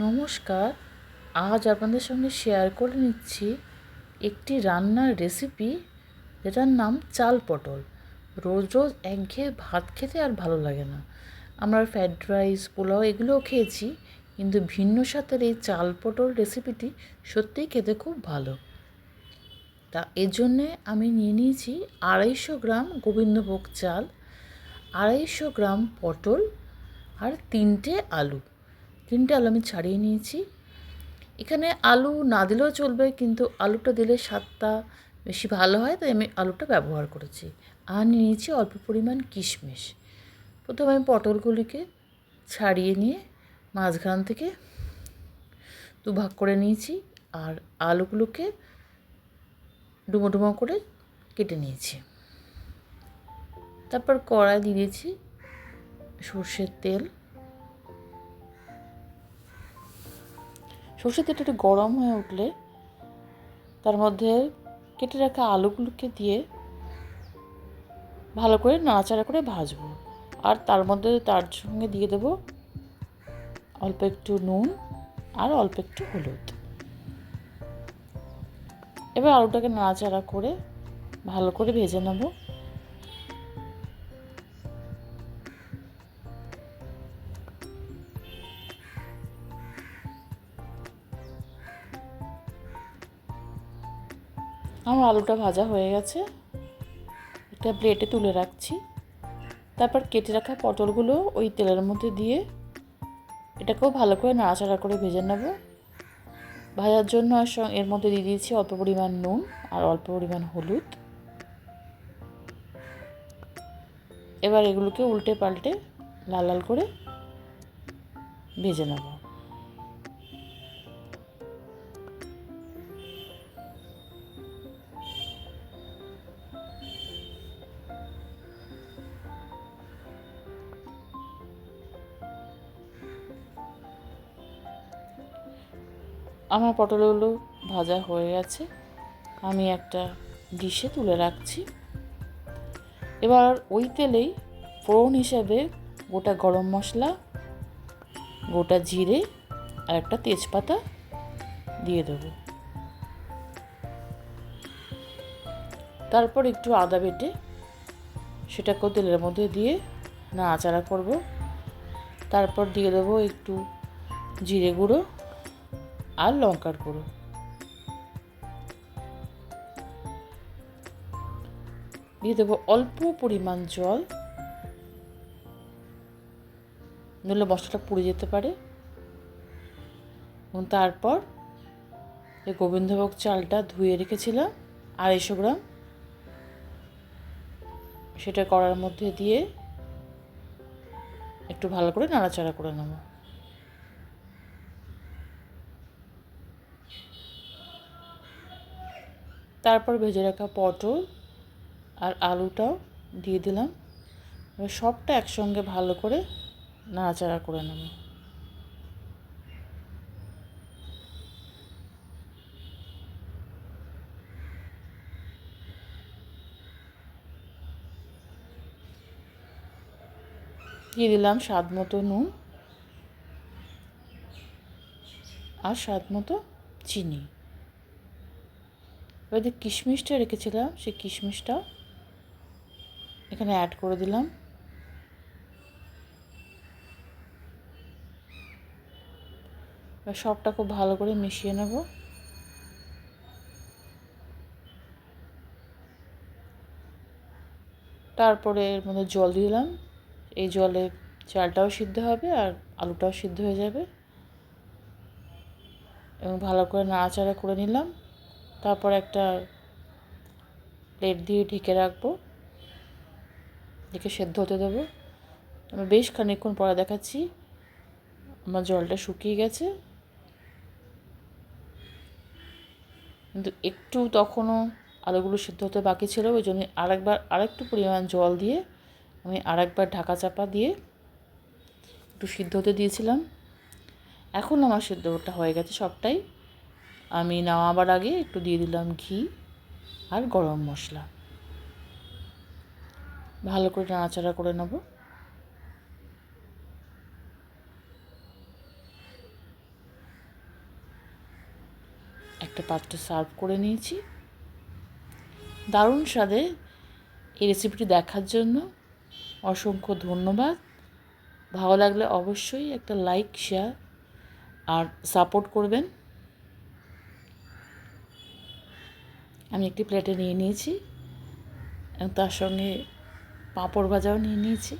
নমস্কার। আজ আপনাদের সঙ্গে শেয়ার করে নিচ্ছি একটি রান্নার রেসিপি, যেটার নাম চাল পটল। রোজ রোজ একঘেয়ে ভাত খেতে আর ভালো লাগে না। আমরা ফ্রায়েড রাইস, পোলাও এগুলোও খেয়েছি, কিন্তু ভিন্ন স্বাদের এই চাল পটল রেসিপিটি সত্যিই খেতে খুব ভালো। তা এর জন্যে আমি নিয়ে নিয়েছি 250 গ্রাম গোবিন্দভোগ চাল, 250 গ্রাম পটল আর 3টে আলু। 3টে আলু আমি ছাড়িয়ে নিয়েছি। এখানে আলু না দিলেও চলবে, কিন্তু আলুটা দিলে স্বাদটা বেশি ভালো হয়, তাই আমি আলুটা ব্যবহার করেছি। আর নিয়েছি অল্প পরিমাণ কিশমিশ। প্রথমে আমি পটলগুলিকে ছাড়িয়ে নিয়ে মাঝখান থেকে দুভাগ করে নিয়েছি, আর আলুগুলোকে ডুমো ডুমো করে কেটে নিয়েছি। তারপর কড়াই দিয়ে দিয়েছি সর্ষের তেল। সর্ষের তেলটা একটু গরম হয়ে উঠলে তার মধ্যে কেটে রাখা আলুগুলোকে দিয়ে ভালো করে নাড়াচাড়া করে ভাজবো। আর তার সঙ্গে দিয়ে দেবো অল্প একটু নুন আর অল্প একটু হলুদ। এবার আলুটাকে নাড়াচাড়া করে ভালো করে ভেজে নেব। আমার আলুটা ভাজা হয়ে গেছে, একটা প্লেটে তুলে রাখছি। তারপর কেটে রাখা পটলগুলো ওই তেলের মধ্যে দিয়ে এটাকেও ভালো করে নাড়াচাড়া করে ভেজে নেব। ভাজার জন্য এর মধ্যে দিয়ে দিয়েছি অল্প পরিমাণ নুন আর অল্প পরিমাণ হলুদ। এবার এগুলোকে উল্টে পাল্টে লাল লাল করে ভেজে নেব। আমার পটলগুলো ভাজা হয়ে গেছে, আমি একটা ডিশে তুলে রাখছি। এবার ওই তেলেই ফোড়ন হিসেবে গোটা গরম মশলা, গোটা জিরে আর একটা তেজপাতা দিয়ে দেবো। তারপর একটু আদা বেটে সেটাকেও তেলের মধ্যে দিয়ে নাড়াচাড়া করব। তারপর দিয়ে দেবো একটু জিরে গুঁড়ো আর লঙ্কার গুঁড়ো। দিয়ে দেবো অল্প পরিমাণ জল, নইলে মশলাটা পুড়ে যেতে পারে। এবং তারপর এই গোবিন্দভোগ চালটা ধুয়ে রেখেছিলাম 250 গ্রাম, সেটা কড়ার মধ্যে দিয়ে একটু ভালো করে নাড়াচাড়া করে নেব। তারপর ভেজে রাখা পটল আর আলুটাও দিয়ে দিলাম। এবার সবটা একসঙ্গে ভালো করে নাড়াচাড়া করে নেব। দিয়ে দিলাম স্বাদ মতো নুন আর স্বাদ মতো চিনি। এবার যে কিশমিশটা রেখেছিলাম সেই কিশমিশটা এখানে অ্যাড করে দিলাম। এবার সবটা খুব ভালো করে মিশিয়ে নেব। তারপরে এর মধ্যে জল দিলাম। এই জলে চালটাও সিদ্ধ হবে আর আলুটাও সিদ্ধ হয়ে যাবে। এবং ভালো করে নাড়াচাড়া করে নিলাম। তারপর একটা প্লেট দিয়ে ঢেকে রাখবো, ঢেকে সেদ্ধ হতে দেবো। আমি বেশ খানিকক্ষণ পরে দেখাচ্ছি আমার জলটা শুকিয়ে গেছে, কিন্তু একটু তখনও আলুগুলো সিদ্ধ হতে বাকি ছিল। ওই জন্য আরেকটু পরিমাণ জল দিয়ে আমি আরেকবার ঢাকা চাপা দিয়ে একটু সিদ্ধ হতে দিয়েছিলাম। এখন আমার সিদ্ধটা হয়ে গেছে সবটাই। আমি নামাবার আগে একটু দিয়ে দিলাম ঘি আর গরম মশলা। ভালো করে নাড়াচাড়া করে নেব। একটা পাত্রে সার্ভ করে নিয়েছি। দারুণ স্বাদে। এই রেসিপিটি দেখার জন্য অসংখ্য ধন্যবাদ। ভালো লাগলে অবশ্যই একটা লাইক, শেয়ার আর সাপোর্ট করবেন। আমি একটি প্লেটে নিয়ে নিয়েছি এবং তার সঙ্গে পাঁপড় ভাজাও নিয়ে নিয়েছি।